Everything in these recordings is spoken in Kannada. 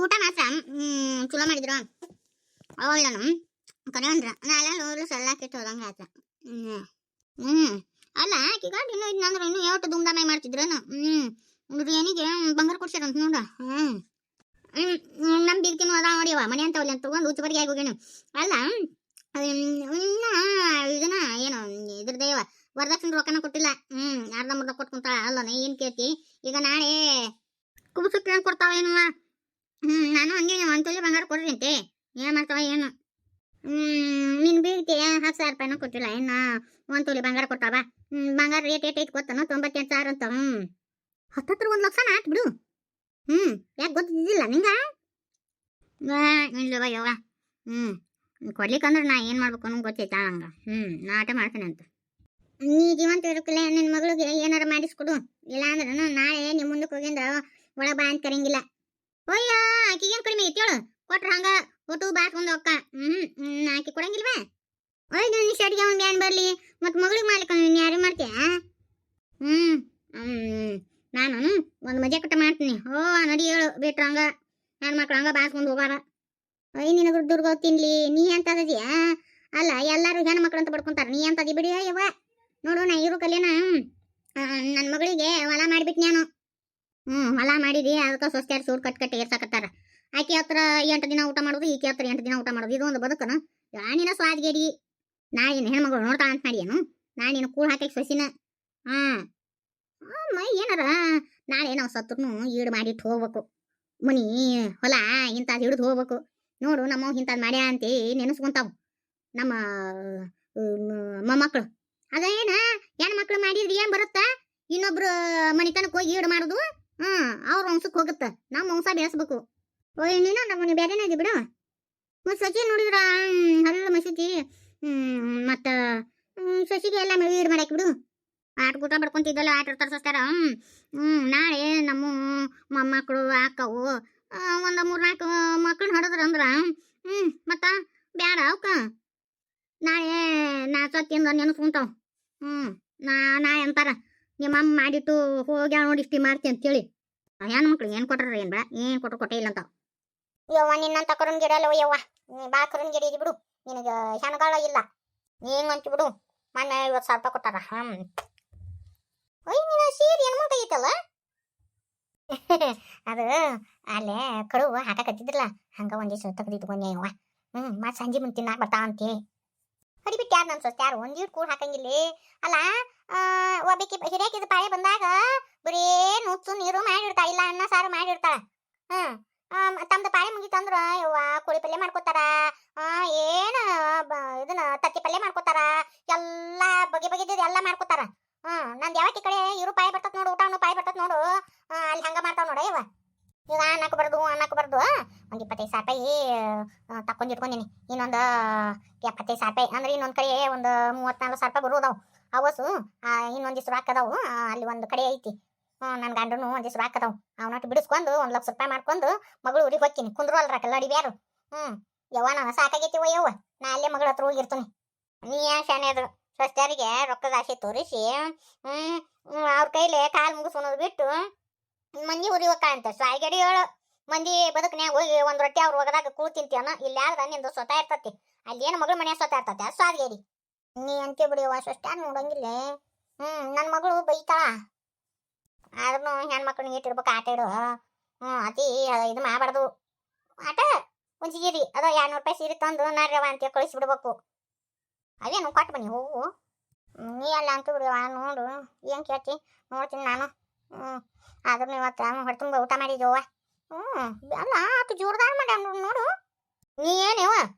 ಊಟ ಮಾತ್ರ ಚಲೋ ಮಾಡಿದ್ರು ಅವಳು ನಾನು ಕರೆ ಅಂದ್ರ ನಾಳೆ ನೋಡ್ಲು ಸಲ್ಲಾಕಿಟ್ಟು ಹೋದಂಗೆ ಆಯ್ತು. ಅಲ್ಲ ಆಕಿಗ ಇನ್ನೂ ಇದ್ನಂದ್ರೆ ಇನ್ನೂ ಯಾವತ್ತು ದುಮ್ದಾಮೆ ಮಾಡ್ತಿದ್ರೇನು. ಏನಿಗೆ ಬಂಗಾರ ಕೊಡ್ಸ್ಯಾರಂತ ನೋಡ. ನಮ್ ಬೀಗ್ತಿನೂ ಅದ ನೋಡಿವ ಮನೆ ಅಂತವಲ್ಲಿ ಅಂತ ತಗೊಂಡು ಉಚ್ಚಬರಿಗೆ ಆಗಿ ಹೋಗ್ಯಾನ. ಅಲ್ಲ ಇದನ್ನ ಏನು ಇದ್ರದೇವ ವರದಕ್ಷಿಣೆ ರೊಕ್ಕನ ಕೊಟ್ಟಿಲ್ಲ. ಅರ್ಧ ಮುರ್ಧ ಕೊಟ್ಕೊಂತಾಳ. ಅಲ್ಲ ಏನ್ ಕೇಳ್ತಿ ಈಗ ನಾಳೆ ಕುಬುಸಕ್ಕೆ ಏನ್ ಕೊಡ್ತಾವ ಏನು. ನಾನು ಹಂಗೆ ಒಂದ್ ತೊಲಿ ಬಂಗಾರ ಕೊಡ್ರಿ ಅಂತೆ ಏನ್ ಮಾಡ್ತಾವ ಏನು. ನಿನ್ ಬೀಗ್ತಿ 10,000 ರೂಪಾಯಿನೂ ಕೊಟ್ಟಿಲ್ಲ. ಇನ್ನ ಒಂದ್ ತೊಲಿ ಬಂಗಾರ ಕೊಟ್ಟಾವ. ಬಂಗಾರ ರೇಟ್ ಏಟ್ ಐತಿ ಗೊತ್ತನ 98,000 ಅಂತ. ಹತ್ತತ್ರ 1 ಲಕ್ಷ ಆತ್ ಬಿಡು. ಯಾಕೆ ಗೊತ್ತಿದ್ದಿಲ್ಲ ನಿಂಗ? ಇಲ್ಲವ ಯವ್ವ. ಕೊಡ್ಲಿಕ್ಕಂದ್ರೆ ನಾ ಏನ್ ಮಾಡ್ಬೇಕು ಅನ್ನೋ ಗೊತ್ತೈತಾ ಹಂಗ. ನಾ ಆಟ ಮಾಡ್ತೇನೆ ಅಂತ. ನೀ ಜೀವಂತ ಇರಕ್ಕಲ್ಲ ನಿನ್ ಮಗಳಿಗೆ ಏನಾರ ಮಾಡಿಸ್ಕೊಡು. ಇಲ್ಲ ಅಂದ್ರೆ ನಾಳೆ ನಿಮ್ ಮುಂದಕ್ಕೆ ಹೋಗಿಂದ ಒಳಗ ಬಾ ಅಂತ ಕರಂಗಿಲ್ಲ. ಅಯ್ಯ ಆಕಿಗೇನ್ ಕಡಿಮೆ ಐತಿ ಹೇಳು. ಕೊಟ್ರ ಹಂಗ ಒಟ್ಟು ಬಾಸ್ಕೊಂಡ್ ಹೋಕ್ಕ. ಆಕಿ ಕೊಡಂಗಿಲ್ವಾ? ಒಯ್ ನೀನ್ ಶರ್ಟ್ಗೆ ಒಂದ್ ಏನ್ ಬರ್ಲಿ ಮತ್ ಮಗಳಿಗೆ ಮಾಡ್ಲಿಕ್ಕ ನೀನ್ ಯಾರು ಮಾಡ್ತೀಯ? ನಾನು ಒಂದ್ ಮಜಾ ಕಟ್ಟ ಮಾಡ್ತೀನಿ. ನಡಿ ಹೇಳು ಬಿಟ್ರ ಹಂಗ ನನ್ನ ಮಕ್ಳು ಹಂಗ ಬಾಸ್ಕೊಂಡ್ ಹೋಗಾರ. ನಿನಗ ದುರ್ಗ ತಿನ್ಲಿ ನೀ ಅಂತ ಅದೀಯ. ಅಲ್ಲ ಎಲ್ಲಾರು ಹೆಣ್ಣು ಮಕ್ಳು ಅಂತ ಬಡ್ಕೊಂತಾರ. ನೀ ಅಂತ ಅದಿ ಬಿಡಿ ಯವ್ವ. ನೋಡು ನಾ ಇರು ಕಲಿನ ನನ್ನ ಮಗಳಿಗೆ ಹೊಲ ಮಾಡಿಬಿಟ್ಟು ನಾನು. ಹೊಲ ಮಾಡಿದಿ ಅದಕ್ಕೆ ಸ್ವಸ್ತ್ಯಾರ ಸೂರ್ ಕಟ್ ಏರ್ಸಾಕತ್ತಾರ. ಆಕೆ ಹತ್ರ 8 ದಿನ ಊಟ ಮಾಡೋದು, ಈಕೆ ಹತ್ರ 8 ದಿನ ಊಟ ಮಾಡೋದು. ಇದು ಒಂದು ಬದುಕನ ಯಾನಿನ ಸ್ವಾದ್ಗೇಡಿ. ನಾಳಿನ ಹೆಣ್ಮಗಳು ನೋಡ್ತಾಳ ಅಂತ ಮಾಡಿ ಏನು ನಾಳಿನ ಕೂಳ್ ಹಾಕಿ ಸೊಸಿನ. ಏನಾರ ನಾಳೆ ನಾವು ಸತ್ರು ಈಡು ಮಾಡಿಟ್ಟು ಹೋಗ್ಬೇಕು. ಮನಿ ಹೊಲ ಇಂಥದ್ದು ಹಿಡಿದು ಹೋಗ್ಬೇಕು. ನೋಡು ನಮ್ಮ ಇಂಥದ್ದು ಮಾಡ್ಯಾ ಅಂತೆ ನೆನೆಸ್ಕೊಂತಾವು ನಮ್ಮ ಮೊಮ್ಮಕ್ಕಳು. ಅದೇನ ಹೆಣ್ಮಕ್ಳು ಮಾಡಿದ್ರಿ ಏನ್ ಬರುತ್ತಾ? ಇನ್ನೊಬ್ರು ಮನಿತನಕ್ಕೆ ಹೋಗಿ ಈಡು ಮಾಡೋದು. ಅವ್ರ ವಂಶಕ್ಕೆ ಹೋಗುತ್ತ. ನಮ್ಮ ವಂಶ ಬೆಳೆಸ್ಬೇಕು. ನೀನು ನಮ್ಮ ಬೇರೆನೇ ಇದ್ದಿ ಬಿಡು. ಮತ್ತು ಸಸಿ ನೋಡಿದ್ರ ಹರಿದ ಮಸೂತಿ. ಮತ್ತು ಸಸಿಗೆ ಎಲ್ಲ ಈಡು ಮಾಡಾಕಿ ಬಿಡು. ಆಟ ಊಟ ಬಡ್ಕೊಂತಿದ್ದಲ್ಲ ಆಟ ತರ್ಸಿಸ್ತಾರ. ನಾಳೆ ನಮ್ಮ ಮೊಮ್ಮಕ್ಕಳು ಅಕ್ಕವು ಒಂದು 3-4 ಮಕ್ಳನ್ನ ಹೊಡೆದ್ರ ಅಂದ್ರ ಮತ್ತ ಬ್ಯಾಡ ಅವಕ್ಕ. ನಾಳೆ ನಾ ಸತ್ತಿಂದ ನೆನೆಸ್ಕೊಂತಾವ. ನಾ ಅಂತಾರ ನಿಮ್ಮಮ್ಮ ಮಾಡಿಟ್ಟು ಹೋಗ್ಯಾಳ ನೋಡಿ ಇಷ್ಟಿ ಮಾಡ್ತಿ ಅಂತೇಳಿ. ಹೆಣ್ಣು ಮಕ್ಳು ಏನು ಕೊಟ್ರ ಏನು ಬೇಡ, ಏನು ಕೊಟ್ಟೆ ಇಲ್ಲ ಅಂತಾವ. ಯವ್ವ ನಿನ್ನಂತ ಕರುಣ್ ಗಿಡ ಅಲ್ಲವ ಯವ್ವ. ಬಾ ಕರುಣ್ ಗಿಡ ಇದಿ ಬಿಡು. ನಿನಗೆ ಹೆಣ್ಗಳ ಇಲ್ಲ ನೀನು ಅಂತಿ ಬಿಡು. ಮೊನ್ನೆ 50,000 ರೂಪಾಯಿ ಕೊಟ್ಟಾರ. ನೀನು ಸೀರೆ ಏನು ಮುಂತಾಗೈತಲ್ಲ. ಅದು ಅಲ್ಲೇ ಕಡುವು ಹಾಕಕತ್ತಿದ್ರಲ್ಲ ಹಂಗ ಒಂದಿವ್ಸ ತೆಗೆದಿಟ್ಕೊಂಡೆ ಯವ್ವ. ಮತ್ತೆ ಸಂಜೆ ಮುಂದೆ ತಿನ್ನಾಕ ಬರ್ತಾ ಅಂತಿ ಹೊಡಿಬಿಟ್ಟು ಯಾರು ನನ್ನ ಸ್ವಸ್ಥ ಯಾರು ಒಂದೀಟ್ ಕೂಡ ಹಾಕಂಗಿಲ್ಲ. ಅಲ್ಲ ಒಬ್ಬಕ್ಕೆ ಹಿರಿಯಾಕಿದ ಪಾಳೆ ಬಂದಾಗ ಬರೀ ನುಚ್ಚು ನೀರು ಮಾಡಿರ್ತಾ ಇಲ್ಲ ಅನ್ನ ಸಾರು ಮಾಡಿರ್ತಾಳ. ತಮ್ದು ಪಾಳೆ ಮುಗಿತಂದ್ರ ಯವ್ವ ಕೋಳಿ ಪಲ್ಯ ಮಾಡ್ಕೋತಾರ. ಏನು ಇದನ್ನ ತತ್ತಿ ಪಲ್ಯ ಮಾಡ್ಕೋತಾರ. ಎಲ್ಲ ಬಗೆ ಬಗೆದ ಎಲ್ಲ ಮಾಡ್ಕೋತಾರ. ನಂದು ಯಾವತ್ತಿ ಕಡೆ ಇರು ಪಾಯಿ ಬರ್ತತ್ ನೋಡು. ಊಟ ಪಾಯಿ ಬರ್ತತ್ ನೋಡು. ಅಲ್ಲಿ ಹಂಗ ಮಾಡ್ತಾವ ನೋಡ ಯವ್ವ. ಈಗ ಅನ್ನಕ್ಕೆ ಒಂದು 25,000 ರೂಪಾಯಿ ತಕ್ಕೊಂಡಿಟ್ಕೊಂಡಿನಿ. ಇನ್ನೊಂದು 75,000 ರೂಪಾಯಿ ಅಂದ್ರೆ ಇನ್ನೊಂದು ಕಡೆ ಒಂದು 34,000 ರೂಪಾಯಿ ಬರೋದಾವು. ಅವಸು ಇನ್ನೊಂದಿಷ್ಟು ರೊಕ್ಕ ಅದಾವು. ಅಲ್ಲಿ ಒಂದು ಕಡೆ ಐತಿ. ನನ್ನ ಗಂಡನು ಒಂದಿಷ್ಟು ರೊಕ್ಕ ಅದಾವು. ಅವನಟ್ಟು ಬಿಡಿಸ್ಕೊಂಡು 1 ಲಕ್ಷ ರೂಪಾಯಿ ಮಾಡ್ಕೊಂಡು ಮಗಳು ಊರಿಗೆ ಹೋಗ್ತೀನಿ. ಕುಂದ್ರು ಅಲ್ರ ಕಲ್ಲಡಿ ಬ್ಯಾರು. ಯವ್ವ ನಾನು ಸಾಕಾಗೈತಿವ ಯವ್ವ. ನಾ ಅಲ್ಲೇ ಮಗಳ ಹತ್ರ ಹೋಗಿರ್ತೀನಿ. ನೀ ಯಾ ಶಾನೆ ಅದು ಸ್ವಸ್ಥರಿಗೆ ರೊಕ್ಕದ ಆಸೆ ತೋರಿಸಿ ಅವ್ರ ಕೈಲಿ ಕಾಲು ಮುಗಿಸೋದು ಬಿಟ್ಟು ಮಂದಿ ಊರಿ ಹೋಗ್ತಾ ಅಂತ ಸ್ವಾಯಿಗಡಿ ಹೇಳು. ಮಂದಿ ಬದುಕನ್ಯಾಗ ಹೋಗಿ ಒಂದು ರೊಟ್ಟಿ ಅವ್ರ ಒಗದಾಗ ಕೂಳ್ ತಿಂತೀಯನ. ಇಲ್ಲಿ ಆದ್ರೆ ನಿಂದು ಸ್ವತಃ ಇರ್ತತಿ. ಅಲ್ಲಿ ಏನು ಮಗಳು ಮನೆಯ ಸ್ವತಃ ಇರ್ತತಿ. ಅದು ಸ್ವಾದಿಗೇಡಿ. ನೀ ಅಂತೀ ಬಿಡಿಯವ್ವ ಸ್ವಷ್ಟ ನೋಡಂಗಿಲ್ಲ. ನನ್ನ ಮಗಳು ಬೈತಾಳ. ಆದ್ರೂ ಹೆಣ್ಮಕ್ಳನ್ನ ಇಟ್ಟಿರ್ಬೇಕು. ಆಟ ಇಡು. ಅತಿ ಇದು ಮಾಡಬಾರ್ದು. ಆಟ ಒಂದು ಸೀರೆ ಅದ 200 ರೂಪಾಯಿ ಸೀರೆ ತಂದು ನರ್ಯವ ಅಂತ ಕಳಿಸ್ಬಿಡ್ಬೇಕು. ಅದೇನು ಕೊಟ್ಟು ಬನ್ನಿ ಹೋಗು. ನೀ ಅಲ್ಲ ಅಂತ ಬಿಡುವ ನೋಡು. ಏನು ಕೇಳ್ತಿ ನೋಡ್ತೀನಿ ನಾನು. ಆದ್ರೂ ಇವತ್ತು ಹೊಟ್ಟೆ ತುಂಬ ಊಟ ಮಾಡಿದ್ಯವ್ವ. ಅಲ್ಲ ಆತು ಜೋರ್ದಾರ ಮಾಡಿ ನೋಡು. ನೀ ಏನವ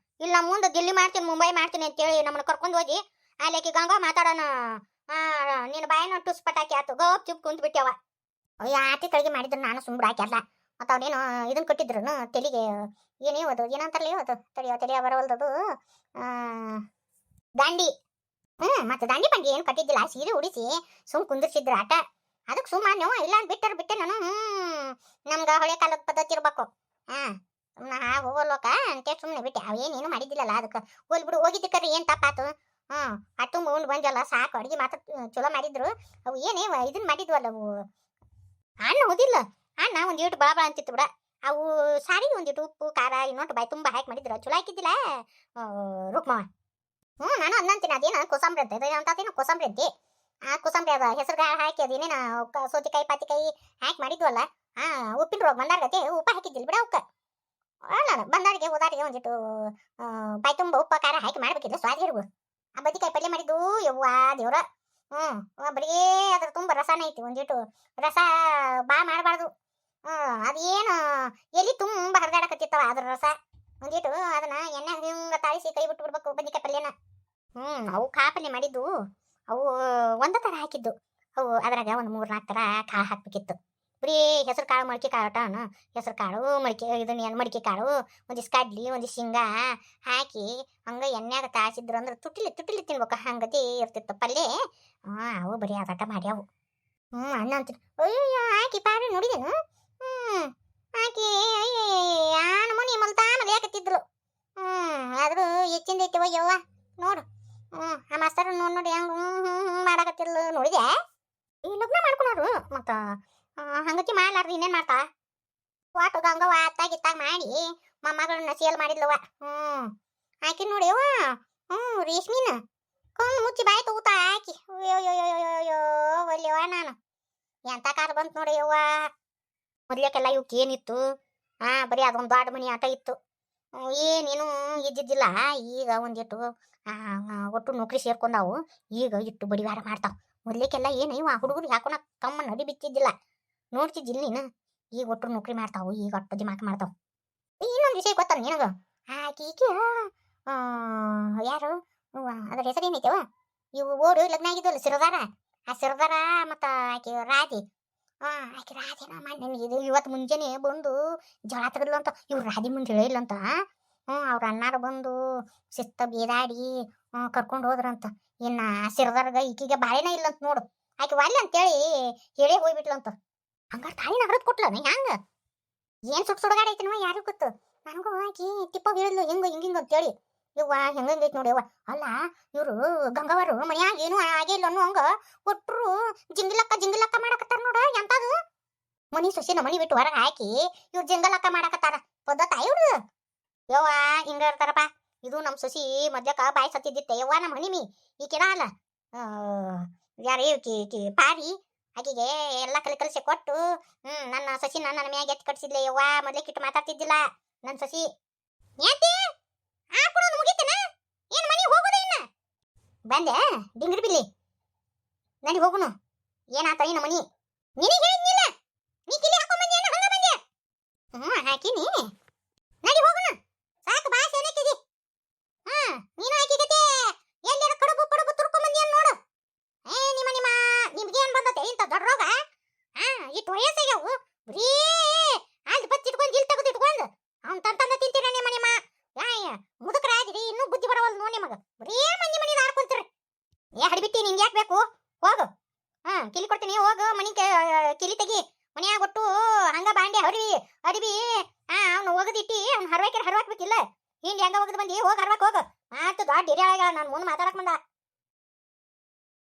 ಇಲ್ಲ ಮುಂದೆ ದಿಲ್ಲಿ ಮಾಡ್ತೀನಿ ಮುಂಬೈ ಮಾಡ್ತೀನಿ ಅಂತೇಳಿ ನಮ್ಮನ್ನ ಕರ್ಕೊಂಡು ಹೋಗಿ ಅಲ್ಲಿಕ್ಕೆ ಗಂಗಾ ಮಾತಾಡೋಣ. ನೀನು ಬಾಯಿನ ಟುಸ್ ಪಟಾಕಿ ಆತು ಗೋಪ್ ಚುಪ್ ಕುಂತು ಬಿಟ್ಟವ. ಅಯ್ಯ ಆತಿ ಕಳಿಗೆ ಮಾಡಿದ್ರು ನಾನು ಸುಮ್ಮನೆ ಹಾಕ್ಯಲ್ಲ. ಮತ್ತು ಅವನೇನು ಇದನ್ನು ಕೊಟ್ಟಿದ್ರು ತೆಲಿಗೆ ಏನೇ ಅದು ಏನಂತಾರಲ್ಲ ಇವತ್ತು ತಡಿಯೋ ಬರವಲ್ದದು ದಾಂಡಿ. ಮತ್ತೆ ದಾಂಡಿ ಬಂಡಿ ಏನು ಕಟ್ಟಿದ್ದಿಲ್ಲ. ಸೀರೆ ಉಡಿಸಿ ಸುಮ್ ಕುಂದಿರ್ಸಿದ್ರು ಆಟ. ಅದಕ್ಕೆ ಸುಮ್ಮನೆ ಇಲ್ಲ ಬಿಟ್ಟೆ ನಾನು. ನಮ್ಗೆ ಹಳೆ ಕಾಲದ ಪದ್ಧತಿ ಇರ್ಬೇಕು. ಹೋಗೋಲ್ವಕ ಅಂತ ಸುಮ್ಮನೆ ಬಿಟ್ಟೆ. ಅವೇನೇನು ಮಾಡಿದ್ದಿಲ್ಲಲ್ಲ ಅದಕ್ಕೆ ಹೋಲ್ ಬಿಡು. ಹೋಗಿದ್ದಕ್ಕರಿ ಏನು ತಪ್ಪಾತು. ಅಟ್ಟು ಉಂಡು ಬಂದಲ್ಲ ಸಾಕು. ಅಡುಗೆ ಮಾತ್ರ ಚಲೋ ಮಾಡಿದ್ರು. ಅವು ಏನೇ ಇದನ್ನ ಮಾಡಿದ್ವಲ್ಲ ಅವು. ಅಣ್ಣ ಓದಿಲ್ಲ. ಅಣ್ಣ ಒಂದು 8 ಬಾಳ ಅಂತಿತ್ತು ಬಿಡ. ಅವು ಸಾರಿಗೆ ಒಂದಿಟ್ಟು ಉಪ್ಪು ಖಾರ ಇನ್ನೊಂದು ಬಾಯಿ ತುಂಬ ಹಾಕಿ ಮಾಡಿದ್ರ ಚಲೋ ಹಾಕಿದ್ದಿಲ್ಲ ರುಕ್ಮವ. ನಾನು ಅನ್ನಂತೀನಿ ಅದೇನ ಕೋಸಂಬರಿ ಅಂತ ಅಂತೇನೋ ಕೋಸಂಬರಿ ಅಂತಿ. ಆ ಕೋಸಂಬರಿ ಅದ ಹೆಸರು ಹಾಕಿ ಅದೇನೇನ ಸೌತೆಕಾಯಿ ಪಾತಿಕಾಯಿ ಹಾಕಿ ಮಾಡಿದ್ವಲ್ಲ. ಉಪ್ಪಿನ ರೋಗ ಬಂದಾರ್ಗತೆ ಉಪ್ಪ ಹಾಕಿದ್ದಿಲ್ಲ ಬಿಡ ಅವಕ್ಕ. ನಾನು ಬಂದಾರಿಗೆ ಹೋದಾರಿಗೆ ಒಂದಿಟ್ಟು ಬಾಯಿ ತುಂಬ ಉಪ್ಪ ಖಾರ ಹಾಕಿ ಮಾಡ್ಬೇಕಿಲ್ಲ ಸ್ವಾದಿರ್ಗಳು. ಆ ಬದಿಕಾಯಿ ಪಲ್ಯ ಮಾಡಿದ್ದು ಯವ್ವ ದೇವ್ರ. ಬರೀ ಅದ್ರ ತುಂಬ ರಸನ ಐತಿ. ಒಂದಿಟ್ಟು ರಸ ಬಾ ಮಾಡಬಾರ್ದು. ಅದೇನು ಎಲಿ ತುಂಬ ಹರಿದಾಡಕತ್ತಿತ್ತವ ಅದ್ರ ರಸ. ಒಂದಿಟ್ಟು ಅದನ್ನ ಎಣ್ಣೆ ಹಿಂಗ ತಾಳಿಸಿ ಕೈ ಬಿಟ್ಟು ಬಿಡ್ಬೇಕು ಬದಿಕಾಯಿ ಪಲ್ಯನ. ಅವು ಕಾಪಲ್ಯ ಮಾಡಿದ್ದು ಅವು ಒಂದ ತರ ಹಾಕಿದ್ದು. ಅವು ಅದ್ರಾಗ ಒಂದು 3-4 ತರ ಕಾಳು ಹಾಕ್ಬೇಕಿತ್ತು. ಬರೀ ಹೆಸರು ಕಾಳು ಮೊಳಕೆ ಕಾಳು ಹೆಸರು ಕಾಳು ಮೊಳಕೆ ಇದನ್ನ ಮಡಿಕೆ ಕಾಳು ಒಂದಿಷ್ಟು ಕಡ್ಲಿ ಒಂದಿಷ್ಟು ಶೇಂಗಾ ಹಾಕಿ ಹಂಗ ಎಣ್ಣೆಗ ತಾಸಿದ್ರು ಅಂದ್ರೆ ತುಟ್ಟಿಲಿ ತಿನ್ಬೇಕು ಹಂಗತಿ ಇರ್ತಿತ್ತು ಪಲ್ಯ. ಅವು ಬರೀ ಆಟಾಟ ಮಾಡ್ಯಾವು. ಅಣ್ಣ ಅಂತೀನಿ ಅಯ್ಯೋ ಹಾಕಿ ಪಾರಿ ನೋಡಿದೇನು. ಹಾಕಿ ನಮೂನಿ ಮಲ್ತಾಮಲ್ಲಿ ಯಾಕತ್ತಿದ್ರು. ಆದ್ರೂ ಹೆಚ್ಚಿಂದ ಐತಿವ ಯವ್ವ ನೋಡು. ಆ ಮಾಸ್ತರ್ ನೋಡಿ ಹೆಂಗ ಮಾಡಕತ್ತಿಲ್ಲ ನೋಡಿದೆ. ಈ ಲಗ್ನ ಮಾಡ್ಕೊಳೋರು ಮತ್ತ ಹಂಗತಿ ಮಾಡ್ಲಾರ್ದು ಇನ್ನೇನ್ ಮಾಡ್ತಾ. ವಾಟು ಗಂಗ ವಾತಾಗಿತ್ತಾಗ ಮಾಡಿ ಮೊಮ್ಮಗಳನ್ನ ಸೇಲ್ ಮಾಡಿದ್ಲವ. ಹಾಕಿ ನೋಡಿಯವ. ರೇಷ್ಮಿನ ಕಣ್ಣು ಮುಚ್ಚಿ ಬಾಯಿ ತಗೋತಾ ಹಾಕಿ. ಅಯ್ಯೋಯ್ಯೋಯ್ಯೋಯ್ಯೋ ಒಲ್ಯವ ನಾನು ಎಂತ ಕಾರ್ ಬಂತು ನೋಡಿಯವ್ವ. ಮೊದ್ಲಕ್ಕೆಲ್ಲ ಇವಕ್ಕೆ ಏನಿತ್ತು. ಬರೀ ಅದೊಂದು ದೊಡ್ಡ ಮನಿ ಆಟ ಇತ್ತು. ಏನೇನು ಇದ್ದಿದ್ದಿಲ್ಲ. ಈಗ ಒಂದಿಟ್ಟು ಒಟ್ಟು ನೌಕರಿ ಸೇರ್ಕೊಂಡಾವು. ಈಗ ಇಟ್ಟು ಬಡಿವಾರ ಮಾಡ್ತಾವ. ಮೊದ್ಲಿಕ್ಕೆಲ್ಲ ಏನು ಇವ ಹುಡುಗರು ಹಾಕೋಣ ಕಮ್ಮ ನಡಿ ಬಿತ್ತಿದ್ದಿಲ್ಲ. ನೋಡ್ತಿದ್ದಿಲ್ಲ ನೀನು. ಈಗ ಒಟ್ಟು ನೌಕರಿ ಮಾಡ್ತಾವು. ಈಗ ಒಟ್ಟು ದಿಮಾಕ್ ಮಾಡ್ತಾವ. ಇನ್ನೊಂದು ವಿಷಯ ಗೊತ್ತ ನಿನಗ. ಆಕೀಕೆ ಯಾರು ಅದ್ರ ಹೆಸರು ಏನೈತೆವ. ಇವು ಓಡು ಲಗ್ನ ಆಗಿದ್ವಲ್ಲ ಸಿರದಾರ. ಆ ಸಿರದಾರ ಮತ್ತ ಆಕೆ ರಾಧಿ. ಆಕೆ ರಾಧಿನ ಮಾಡಿ ಇದು ಇವತ್ತು ಮುಂಜಾನೆ ಬಂದು ಜಳ ತೆಗದ್ಲು ಅಂತ. ಇವ್ರು ರಾಧಿ ಮುಂದೆ ಹೇಳಿಲ್ಲಂತ. ಅವ್ರ ಅಣ್ಣಾರು ಬಂದು ಶಿಸ್ತ ಬೇದಾಡಿ ಕರ್ಕೊಂಡು ಹೋದ್ರಂತ. ಇನ್ನ ಸಿರದಾರ್ಗ ಈಕಿಗೆ ಬಾಳೆನ ಇಲ್ಲಂತ ನೋಡು. ಆಕೆ ವಾಲ್ಯ ಅಂತೇಳಿ ಹೇಳೇ ಹೋಗ್ಬಿಟ್ಲಂತ. ಹಂಗಾರ ತಾಳಿನ ಹರದ್ ಕೊಟ್ಲನ ಹ್ಯಾಂಗ ಏನ್ ಸುಡ್ಗಾಡೈತಿನವ ಯಾರಿಗೂ ಗೊತ್ತು. ನನಗೂ ಆಕಿ ಟಿಪ್ಪ ಹೇಳಿದ್ಲು ಹಿಂಗ ಅಂತೇಳಿ. ಇವ್ವ ಹೆಂಗೈತಿ ನೋಡಿ ಅವ್ವ. ಅಲ್ಲ ಇವ್ರು ಗಂಗವರು ಮನ್ಯಾಗ ಏನು ಆಗೇ ಇಲ್ಲ ಅನ್ನೋ ಹಂಗ ಒಟ್ರು ಜಿಂಗಿಲಕ್ಕ ಮಾಡಕತ್ತಾರ ನೋಡ. ಎಂತದು ಮನಿ ಸೊಸಿನ ಮನಿ ಬಿಟ್ಟು ಹೊರಗೆ ಹಾಕಿ ಇವ್ರು ಜಿಂಗಲಕ್ಕ ಮಾಡಕತ್ತಾರ. ಪದ್ಧತ ಇವ್ರು ಯವ್ವ ಹಿಂಗ ಇರ್ತಾರಪ್ಪ. ಇದು ನಮ್ ಸೊಸಿ ಮೊದ್ಲಕ್ಕ ಬಾಯಿ ಸತ್ತಿದ್ದಿತ್ತೆ ಯವ್ವ. ನಮ್ಮ ಹಣಿಮಿ ಈಕಿನ ಅಲ್ಲ ಯಾರು ಪಾರಿ ಆಕಿಗೆ ಎಲ್ಲ ಕಲಿಸಿ ಕೊಟ್ಟು ನನ್ನ ಸಸಿ ನನ್ನ ಮ್ಯಾಗ ಎತ್ತಿ ಕಟ್ಸಿದ್ಲೆ ಯವ್ವ. ಮೊದ್ಲಕ್ಕಿಟ್ಟು ಮಾತಾಡ್ತಿದ್ದಿಲ್ಲ ನನ್ನ ಸಸಿ. ಮುಗಿತೇನ ಏನ್ ಮನಿ ಹೋಗುದ ಇನ್ನ ಬಂದೆ ಡಿಂಗ್ರಿ ಬಿಲ್ಲಿ ನಡಿ ಹೋಗುನು. ಏನಾತ ಈ ಮನಿ ನಿನಗೆ ಹೇಳಿದ್ನಿಲ್ಲ. ನೀ ಕಿಲಿ ಹಾಕೊಂಡ್ ಬಂದಿ ಹಂಗ ಬಂದೆ. ಹಾಕಿನಿ ನಡಿ ಹೋಗುನು. ಸಾಕು ಬಾಸ್ ಏನಕ್ಕಿದಿ. ನೀನು ಹಾಕಿಗತೆ ಎಲ್ಲರ ಕಡುಬು ತುರ್ಕೊಂಡ್ ಬಂದಿ ಅನ್ ನೋಡು. ನಿಮ್ಗೇನ್ ಬಂದತೆ ಇಂತ ದೊಡ್ಡ ರೋಗ. ಇಟ್ಟು ವಯಸ್ಸಾಗ್ಯಾವು. ಬರೀ ಅಲ್ಲಿ ಬಚ್ಚಿಟ್ಕೊಂಡು ಜಿಲ್ ತೆಗೆದು ಇಟ್ಕೊಂಡು ಅವ್ನು ತಂತಂದ ತಿಂತೀರ ನಿಮ್ಮ ಮುದುಕರಾಗಿರಿ. ಇನ್ನೂ ಬುದ್ಧಿ ಬರವಲ್ ನೋ ನಿಮಗ. ಬರೀ ಮನಿ ಆಡ್ಕೊಂತೀರಿ. ಹಡಿಬಿಟ್ಟಿ ನಿಂಗೆ ಯಾಕೆ ಬೇಕು ಹೋಗು. ಕಿಲಿ ಕೊಡ್ತೀನಿ ಹೋಗು. ಮನಿ ಕಿಲಿ ತೆಗಿ. ಮನ್ಯಾಗ ಒಟ್ಟು ಹಂಗ ಬಾಂಡೆ ಅಡಿಬಿ ಅವ್ನು ಒಗದಿಟ್ಟಿ ಅವ್ನು ಹರ್ವಾಕ್ಬೇಕಿಲ್ಲ. ಹಿಂಡಿ ಹಂಗ ಒಗದ್ ಬಂದಿ ಹೋಗಿ ಹರ್ವಾಕ್ ಹೋಗು. ಮಾತು ದೊಡ್ಡ ಹಿರಿಯಾಗ ನಾನು ಮುಂದೆ ಮಾತಾಡಕ್ ಬಂದ.